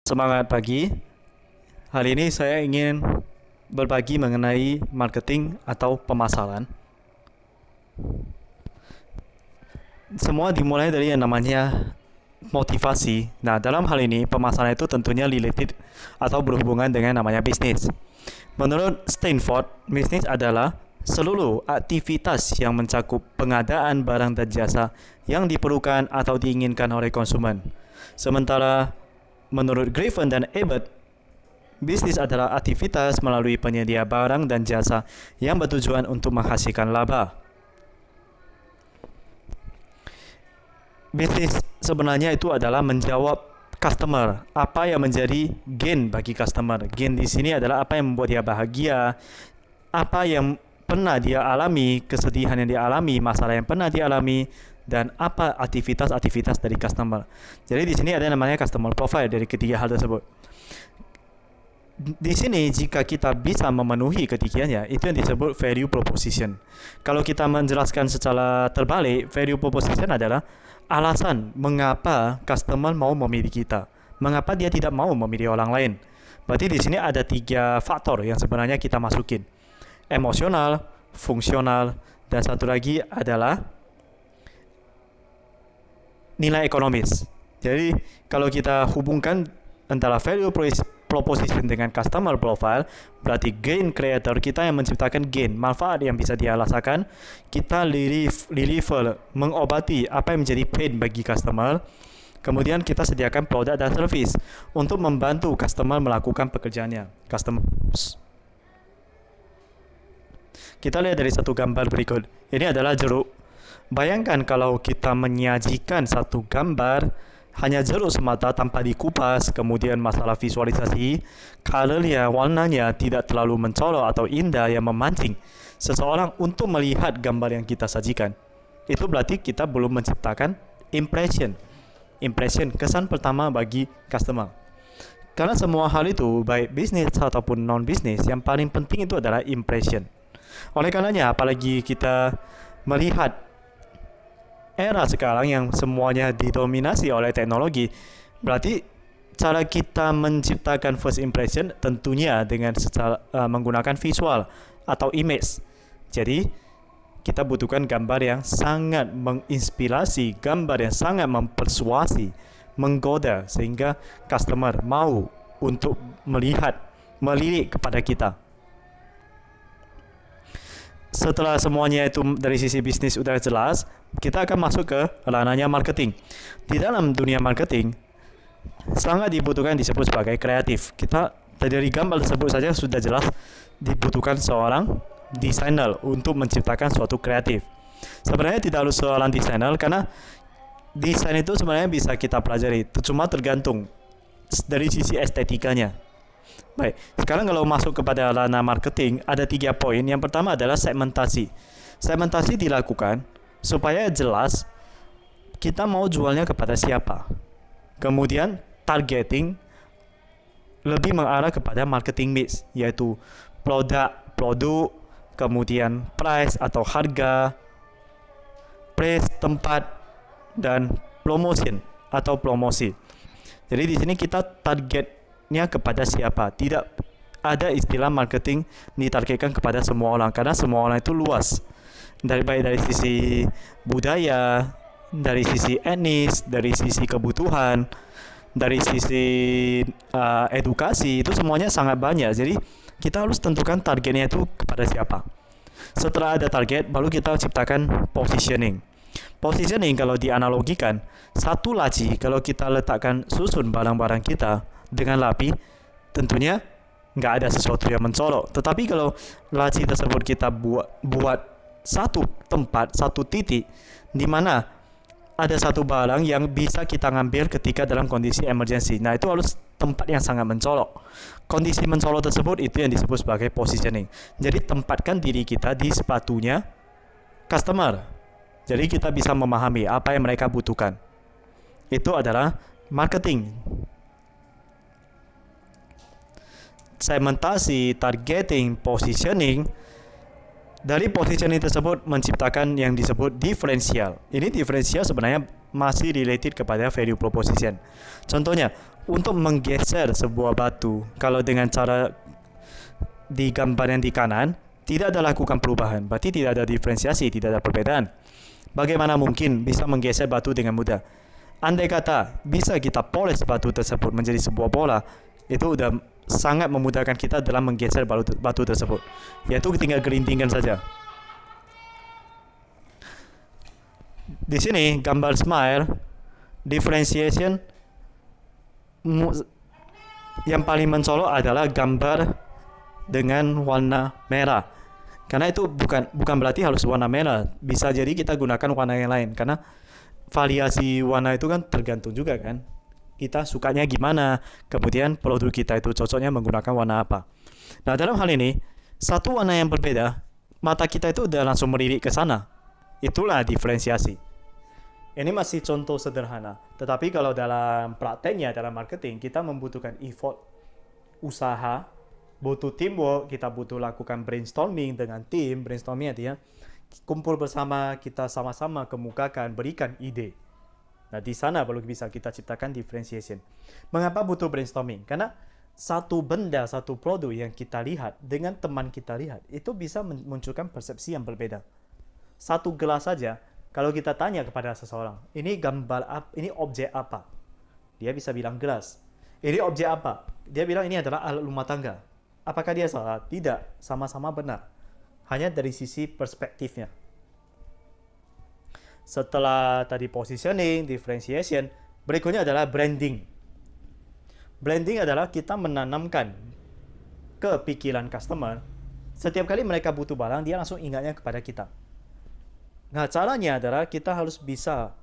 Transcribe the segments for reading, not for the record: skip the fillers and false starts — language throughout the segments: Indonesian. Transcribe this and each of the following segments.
Semangat pagi. Hari ini saya ingin berbagi mengenai marketing atau pemasaran. Semua dimulai dari yang namanya motivasi. Nah, dalam hal ini pemasaran itu tentunya related atau berhubungan dengan namanya bisnis. Menurut Stanford, bisnis adalah seluruh aktivitas yang mencakup pengadaan barang dan jasa yang diperlukan atau diinginkan oleh konsumen. Sementara menurut Griffin dan Ebert, bisnis adalah aktivitas melalui penyedia barang dan jasa yang bertujuan untuk menghasilkan laba. Bisnis sebenarnya itu adalah menjawab customer, apa yang menjadi gain bagi customer. Gain di sini adalah apa yang membuat dia bahagia, apa yang pernah dia alami, kesedihan yang dia alami, masalah yang pernah dia alami, dan apa aktivitas-aktivitas dari customer. Jadi di sini ada namanya customer profile dari ketiga hal tersebut. Di sini jika kita bisa memenuhi ketiganya, itu yang disebut value proposition. Kalau kita menjelaskan secara terbalik, value proposition adalah alasan mengapa customer mau memilih kita, mengapa dia tidak mau memilih orang lain. Berarti di sini ada 3 faktor yang sebenarnya kita masukin: emosional, fungsional, dan satu lagi adalah nilai ekonomis. Jadi kalau kita hubungkan antara value proposition dengan customer profile, berarti gain creator, kita yang menciptakan gain, manfaat yang bisa dia rasakan, kita deliver, mengobati apa yang menjadi pain bagi customer. Kemudian kita sediakan produk dan service untuk membantu customer melakukan pekerjaannya. Kita lihat dari satu gambar berikut. Ini adalah jeruk. Bayangkan kalau kita menyajikan satu gambar hanya jeruk semata tanpa dikupas, kemudian masalah visualisasi, colornya, warnanya tidak terlalu mencolok atau indah yang memancing seseorang untuk melihat gambar yang kita sajikan. Itu berarti kita belum menciptakan impression, kesan pertama bagi customer. Karena semua hal itu, baik bisnis ataupun non-bisnis, yang paling penting itu adalah impression. Oleh karenanya, apalagi kita melihat era sekarang yang semuanya didominasi oleh teknologi, berarti cara kita menciptakan first impression tentunya dengan menggunakan visual atau image. Jadi kita butuhkan gambar yang sangat menginspirasi, gambar yang sangat mempersuasi, menggoda sehingga customer mau untuk melirik kepada kita. Setelah semuanya itu dari sisi bisnis sudah jelas, kita akan masuk ke ranahnya marketing. Di dalam dunia marketing, sangat dibutuhkan disebut sebagai kreatif. Kita dari gambar tersebut saja sudah jelas dibutuhkan seorang desainer untuk menciptakan suatu kreatif. Sebenarnya tidak harus seorang desainer, karena desain itu sebenarnya bisa kita pelajari. Cuma tergantung dari sisi estetikanya. Baik, sekarang kalau masuk kepada ranah marketing, ada 3 poin. Yang pertama adalah segmentasi. Segmentasi dilakukan supaya jelas kita mau jualnya kepada siapa. Kemudian targeting lebih mengarah kepada marketing mix, yaitu produk, kemudian price atau harga, place, tempat, dan promotion atau promosi. Jadi di sini kita targetnya kepada siapa. Tidak ada istilah marketing ditargetkan kepada semua orang, karena semua orang itu luas. Baik dari sisi budaya, dari sisi etnis, dari sisi kebutuhan, dari sisi edukasi, itu semuanya sangat banyak. Jadi kita harus tentukan targetnya itu kepada siapa. Setelah ada target, baru kita ciptakan positioning. Positioning kalau dianalogikan, satu laci kalau kita letakkan susun barang-barang kita dengan rapi, tentunya nggak ada sesuatu yang mencolok. Tetapi kalau laci tersebut kita buat satu tempat, satu titik, di mana ada satu barang yang bisa kita ngambil ketika dalam kondisi emergency. Nah, itu harus tempat yang sangat mencolok. Kondisi mencolok tersebut itu yang disebut sebagai positioning. Jadi tempatkan diri kita di sepatunya customer. Jadi kita bisa memahami apa yang mereka butuhkan. Itu adalah marketing. Segmentasi, targeting, positioning. Dari positioning tersebut menciptakan yang disebut diferensial. Ini diferensial sebenarnya masih related kepada value proposition. Contohnya, untuk menggeser sebuah batu, kalau dengan cara di gambar yang di kanan, tidak ada lakukan perubahan, berarti tidak ada diferensiasi, tidak ada perbedaan. Bagaimana mungkin bisa menggeser batu dengan mudah? Andai kata bisa kita poles batu tersebut menjadi sebuah bola, itu sudah sangat memudahkan kita dalam menggeser batu tersebut. Yaitu tinggal gelintingkan saja. Di sini gambar smile, differentiation yang paling mencolok adalah gambar dengan warna merah. Karena itu bukan berarti harus warna merah. Bisa jadi kita gunakan warna yang lain. Karena variasi warna itu kan tergantung juga kan. Kita sukanya gimana. Kemudian produk kita itu cocoknya menggunakan warna apa. Nah, dalam hal ini, satu warna yang berbeda, mata kita itu udah langsung melirik ke sana. Itulah diferensiasi. Ini masih contoh sederhana. Tetapi kalau dalam prakteknya, dalam marketing, kita membutuhkan effort, usaha, butuh teamwork, kita butuh lakukan brainstorming dengan tim. Brainstorming artinya kumpul bersama, kita sama-sama kemukakan, berikan ide. Nah, di sana baru bisa kita ciptakan differentiation. Mengapa butuh brainstorming? Karena satu benda, satu produk yang kita lihat dengan teman kita lihat, itu bisa memunculkan persepsi yang berbeda. Satu gelas saja, kalau kita tanya kepada seseorang, ini gambar apa, ini objek apa? Dia bisa bilang gelas. Ini objek apa? Dia bilang ini adalah alat rumah tangga. Apakah dia salah? Tidak, sama-sama benar. Hanya dari sisi perspektifnya. Setelah tadi positioning, differentiation, berikutnya adalah branding. Branding adalah kita menanamkan ke pikiran customer. Setiap kali mereka butuh barang, dia langsung ingatnya kepada kita. Nah, caranya adalah kita harus bisa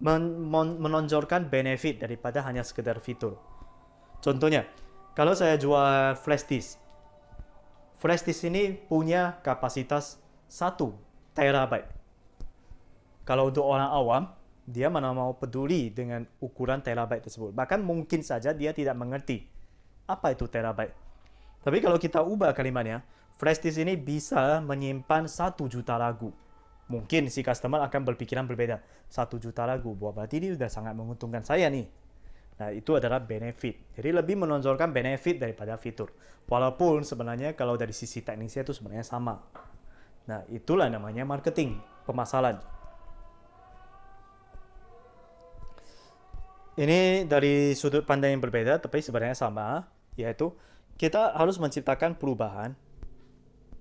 menonjolkan benefit daripada hanya sekedar fitur. Contohnya, kalau saya jual flash disk. Flash disk ini punya kapasitas 1 terabyte. Kalau untuk orang awam, dia mana mau peduli dengan ukuran terabyte tersebut. Bahkan mungkin saja dia tidak mengerti apa itu terabyte. Tapi kalau kita ubah kalimatnya, flash disk ini bisa menyimpan 1 juta lagu. Mungkin si customer akan berpikiran berbeda. 1 juta lagu, berarti ini sudah sangat menguntungkan saya nih. Nah, itu adalah benefit. Jadi lebih menonjolkan benefit daripada fitur. Walaupun sebenarnya kalau dari sisi teknisnya itu sebenarnya sama. Nah, itulah namanya marketing, pemasaran. Ini dari sudut pandang yang berbeda, tapi sebenarnya sama. Yaitu, kita harus menciptakan perubahan.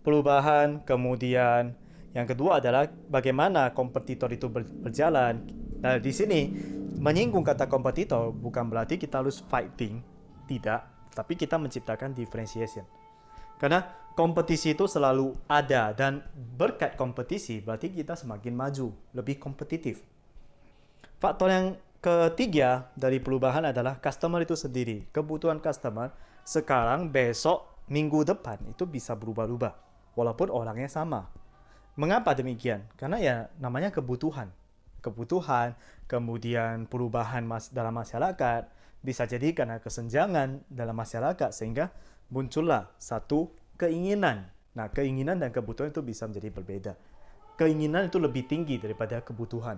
Perubahan, kemudian yang kedua adalah bagaimana kompetitor itu berjalan. Nah, di sini menyinggung kata kompetitor bukan berarti kita harus fighting, tidak, tapi kita menciptakan differentiation. Karena kompetisi itu selalu ada dan berkat kompetisi berarti kita semakin maju, lebih kompetitif. Faktor yang ketiga dari perubahan adalah customer itu sendiri. Kebutuhan customer sekarang, besok, minggu depan itu bisa berubah-ubah walaupun orangnya sama. Mengapa demikian? Karena ya namanya kebutuhan, kemudian perubahan dalam masyarakat, bisa jadi karena kesenjangan dalam masyarakat sehingga muncullah satu keinginan. Nah, keinginan dan kebutuhan itu bisa menjadi berbeda. Keinginan itu lebih tinggi daripada kebutuhan.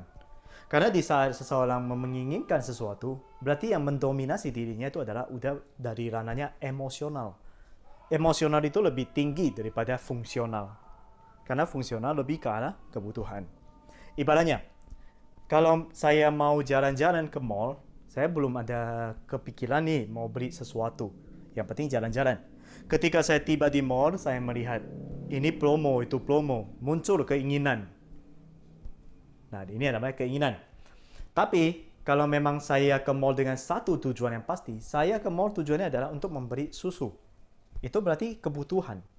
Karena di saat seseorang menginginkan sesuatu, berarti yang mendominasi dirinya itu adalah udah dari ranahnya emosional. Emosional itu lebih tinggi daripada fungsional. Karena fungsional lebih ke arah kebutuhan. Ibaratnya, kalau saya mau jalan-jalan ke mall, saya belum ada kepikiran nih mau beli sesuatu. Yang penting jalan-jalan. Ketika saya tiba di mall, saya melihat ini promo, itu promo. Muncul keinginan. Nah, ini namanya keinginan. Tapi, kalau memang saya ke mall dengan satu tujuan yang pasti, saya ke mall tujuannya adalah untuk membeli susu. Itu berarti kebutuhan.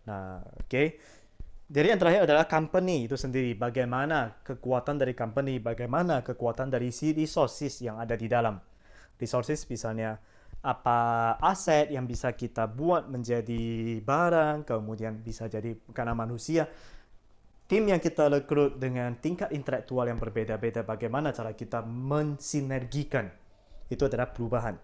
Nah, oke. Jadi yang terakhir adalah company itu sendiri. Bagaimana kekuatan dari company, bagaimana kekuatan dari si resources yang ada di dalam. Resources misalnya apa aset yang bisa kita buat menjadi barang, kemudian bisa jadi karena manusia. Tim yang kita rekrut dengan tingkat intelektual yang berbeda-beda, bagaimana cara kita mensinergikan. Itu adalah perubahan.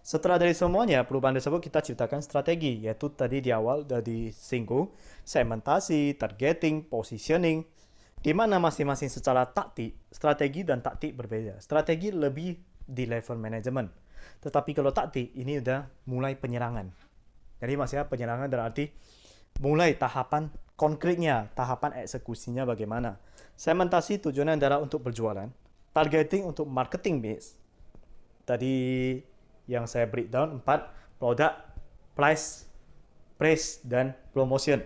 Setelah dari semuanya, perubahan tersebut kita ciptakan strategi, yaitu tadi di awal sudah disinggung, segmentasi, targeting, positioning, di mana masing-masing secara taktik, strategi dan taktik berbeda. Strategi lebih di level manajemen. Tetapi kalau taktik, ini udah mulai penyerangan. Jadi maksudnya penyerangan berarti mulai tahapan konkretnya, tahapan eksekusinya bagaimana. Segmentasi tujuannya adalah untuk berjualan. Targeting untuk marketing base. Tadi yang saya breakdown 4, produk, price, dan promotion.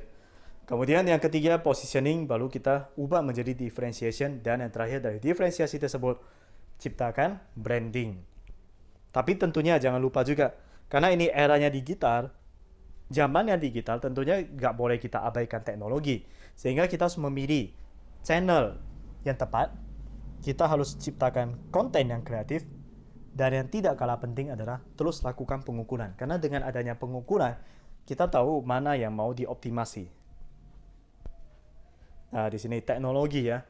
Kemudian yang ketiga, positioning, baru kita ubah menjadi differentiation, dan yang terakhir dari diferensiasi tersebut, ciptakan branding. Tapi tentunya jangan lupa juga, karena ini eranya digital, zamannya digital, tentunya nggak boleh kita abaikan teknologi. Sehingga kita harus memilih channel yang tepat, kita harus ciptakan konten yang kreatif, dan yang tidak kalah penting adalah terus lakukan pengukuran. Karena dengan adanya pengukuran, kita tahu mana yang mau dioptimasi. Nah, di sini teknologi ya.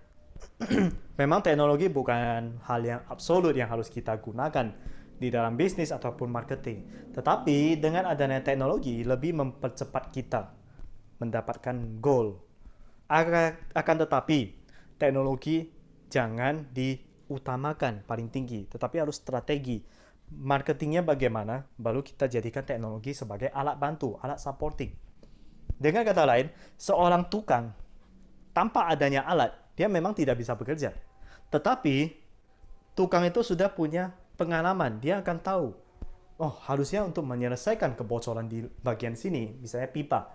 Memang teknologi bukan hal yang absolut yang harus kita gunakan di dalam bisnis ataupun marketing. Tetapi dengan adanya teknologi lebih mempercepat kita mendapatkan goal. Akan tetapi teknologi jangan diutamakan paling tinggi, tetapi harus strategi. Marketingnya bagaimana, baru kita jadikan teknologi sebagai alat bantu, alat supporting. Dengan kata lain, seorang tukang tanpa adanya alat, dia memang tidak bisa bekerja. Tetapi, tukang itu sudah punya pengalaman. Dia akan tahu, oh harusnya untuk menyelesaikan kebocoran di bagian sini, misalnya pipa,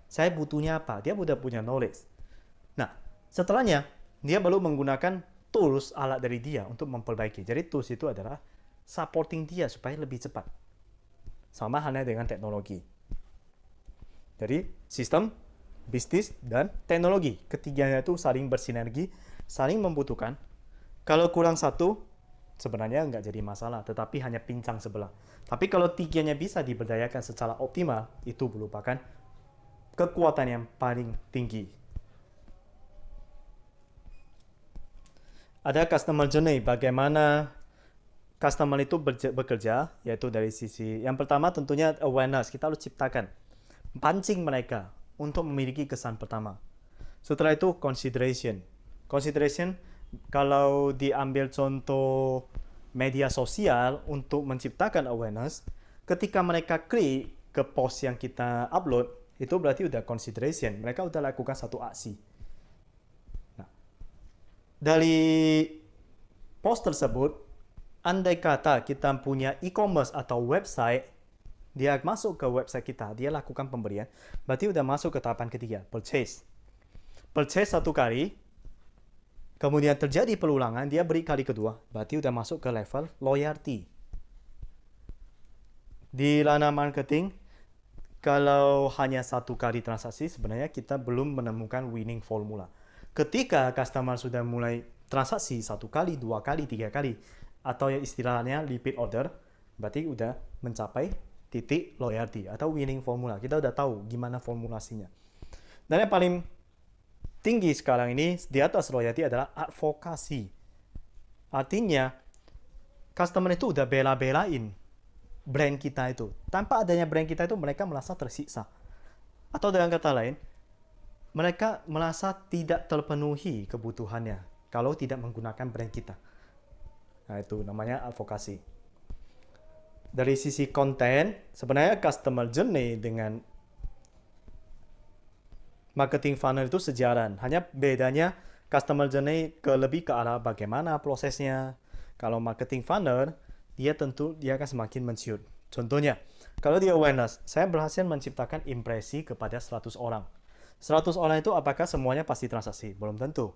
saya butuhnya apa? Dia sudah punya knowledge. Nah, setelahnya, dia baru menggunakan tools, alat dari dia untuk memperbaiki. Jadi tools itu adalah supporting dia supaya lebih cepat. Sama halnya dengan teknologi. Jadi, sistem, bisnis, dan teknologi. Ketiganya itu saling bersinergi, saling membutuhkan. Kalau kurang satu, sebenarnya nggak jadi masalah, tetapi hanya pincang sebelah. Tapi kalau tiganya bisa diberdayakan secara optimal, itu merupakan kekuatan yang paling tinggi. Ada customer journey, bagaimana customer itu bekerja, yaitu dari sisi yang pertama tentunya awareness, kita harus ciptakan, pancing mereka untuk memiliki kesan pertama. Setelah itu consideration. Consideration kalau diambil contoh media sosial untuk menciptakan awareness, ketika mereka klik ke post yang kita upload, itu berarti udah consideration. Mereka udah lakukan satu aksi. Nah, dari post tersebut, andai kata kita punya e-commerce atau website, dia masuk ke website kita, dia lakukan pembelian, berarti udah masuk ke tahapan ketiga, purchase. Purchase satu kali, kemudian terjadi perulangan, dia beri kali kedua, berarti udah masuk ke level loyalty. Di ranah marketing, kalau hanya satu kali transaksi, sebenarnya kita belum menemukan winning formula. Ketika customer sudah mulai transaksi satu kali, dua kali, tiga kali, atau yang istilahnya repeat order, berarti udah mencapai titik loyalty atau winning formula. Kita udah tahu gimana formulasinya. Dan yang paling tinggi sekarang ini di atas loyalty adalah advokasi. Artinya, customer itu udah bela-belain brand kita itu. Tanpa adanya brand kita itu, mereka merasa tersiksa. Atau dengan kata lain, mereka merasa tidak terpenuhi kebutuhannya kalau tidak menggunakan brand kita. Nah, itu namanya advokasi. Dari sisi konten, sebenarnya customer journey dengan marketing funnel itu sejalan. Hanya bedanya customer journey lebih ke arah bagaimana prosesnya. Kalau marketing funnel, dia akan semakin menciut. Contohnya, kalau di awareness, saya berhasil menciptakan impresi kepada 100 orang. 100 orang itu apakah semuanya pasti transaksi? Belum tentu.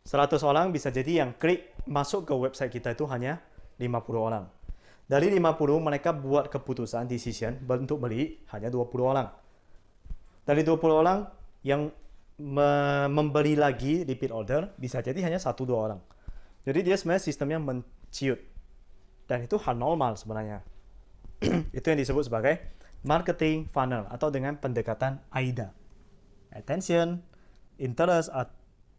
100 orang bisa jadi yang klik masuk ke website kita itu hanya 50 orang. Dari 50, mereka buat keputusan, decision, untuk beli hanya 20 orang. Dari 20 orang, yang membeli lagi repeat order, bisa jadi hanya 1-2 orang. Jadi dia sebenarnya sistemnya menciut. Dan itu hal normal sebenarnya. Itu yang disebut sebagai marketing funnel, atau dengan pendekatan AIDA. Attention, interest,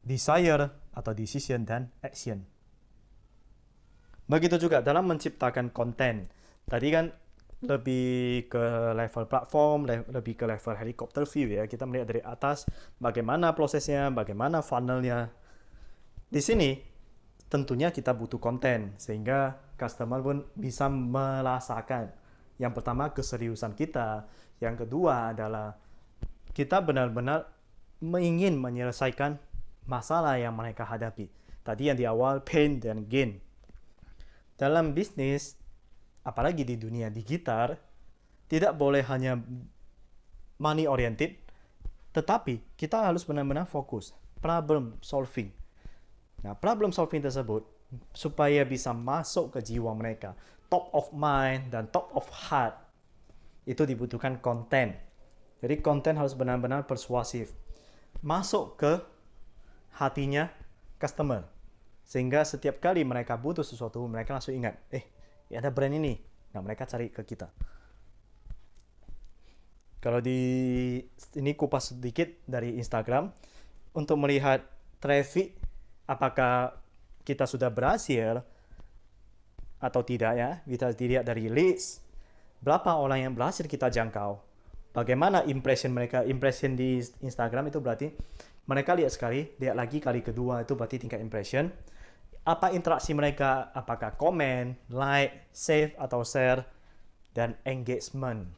desire, atau decision, dan action. Begitu juga dalam menciptakan konten. Tadi kan lebih ke level platform, lebih ke level helikopter view ya. Kita melihat dari atas bagaimana prosesnya, bagaimana funnelnya. Di sini tentunya kita butuh konten, sehingga customer pun bisa merasakan. Yang pertama, keseriusan kita. Yang kedua adalah kita benar-benar ingin menyelesaikan masalah yang mereka hadapi. Tadi yang di awal, pain dan gain. Dalam bisnis, apalagi di dunia digital, tidak boleh hanya money oriented, tetapi kita harus benar-benar fokus problem solving. Nah, problem solving tersebut supaya bisa masuk ke jiwa mereka, top of mind dan top of heart, itu dibutuhkan konten. Jadi konten harus benar-benar persuasif, masuk ke hatinya customer, sehingga setiap kali mereka butuh sesuatu, mereka langsung ingat, ada brand ini. Nah, mereka cari ke kita. Kalau ini kupas sedikit dari Instagram, untuk melihat traffic, apakah kita sudah berhasil atau tidak ya, kita dilihat dari leads, berapa orang yang berhasil kita jangkau, bagaimana impression mereka. Impression di Instagram itu berarti mereka lihat sekali, lihat lagi kali kedua, itu berarti tingkat impression. Apa interaksi mereka, apakah komen, like, save atau share, dan engagement.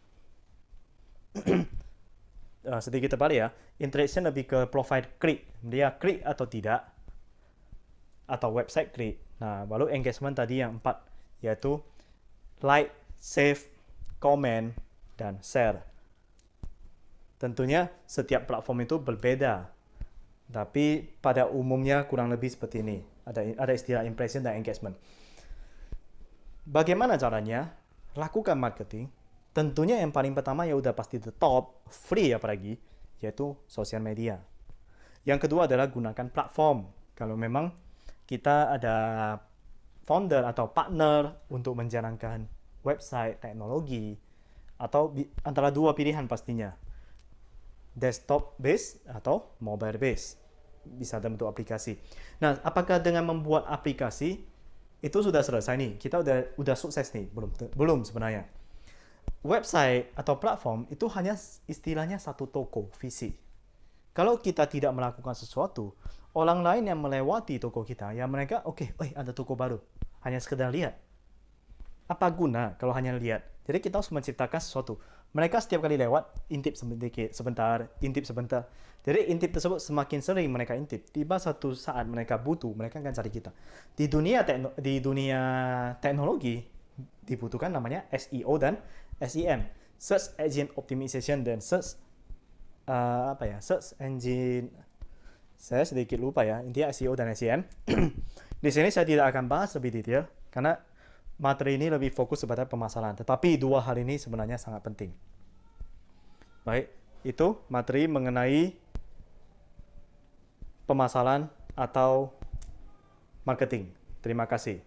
Sedikit terbalik ya, interaction lebih ke profile klik, dia klik atau tidak, atau website klik. Nah, baru engagement tadi yang 4, yaitu like, save, comment, dan share. Tentunya setiap platform itu berbeda, tapi pada umumnya kurang lebih seperti ini. Ada istilah impression dan engagement. Bagaimana caranya? Lakukan marketing. Tentunya yang paling pertama ya udah pasti the top, free apalagi, yaitu sosial media. Yang kedua adalah gunakan platform. Kalau memang kita ada founder atau partner untuk menjalankan website, teknologi, atau antara dua pilihan pastinya. Desktop based atau mobile based. Bisa dalam bentuk aplikasi. Nah, apakah dengan membuat aplikasi itu sudah selesai nih? Kita udah sukses nih? Belum sebenarnya. Website atau platform itu hanya istilahnya satu toko fisik. Kalau kita tidak melakukan sesuatu, orang lain yang melewati toko kita, ya mereka ada toko baru, hanya sekedar lihat. Apa guna kalau hanya lihat? Jadi kita harus menciptakan sesuatu. Mereka setiap kali lewat, intip sebentar. Jadi intip tersebut semakin sering mereka intip, tiba satu saat mereka butuh, mereka akan cari kita. Di dunia teknologi dibutuhkan namanya SEO dan SEM, Search Engine Optimization, dan Search Engine, saya sedikit lupa ya, intinya SEO dan SEM. Di sini saya tidak akan bahas lebih detail karena materi ini lebih fokus kepada permasalahan, tetapi dua hal ini sebenarnya sangat penting. Baik, itu materi mengenai permasalahan atau marketing. Terima kasih.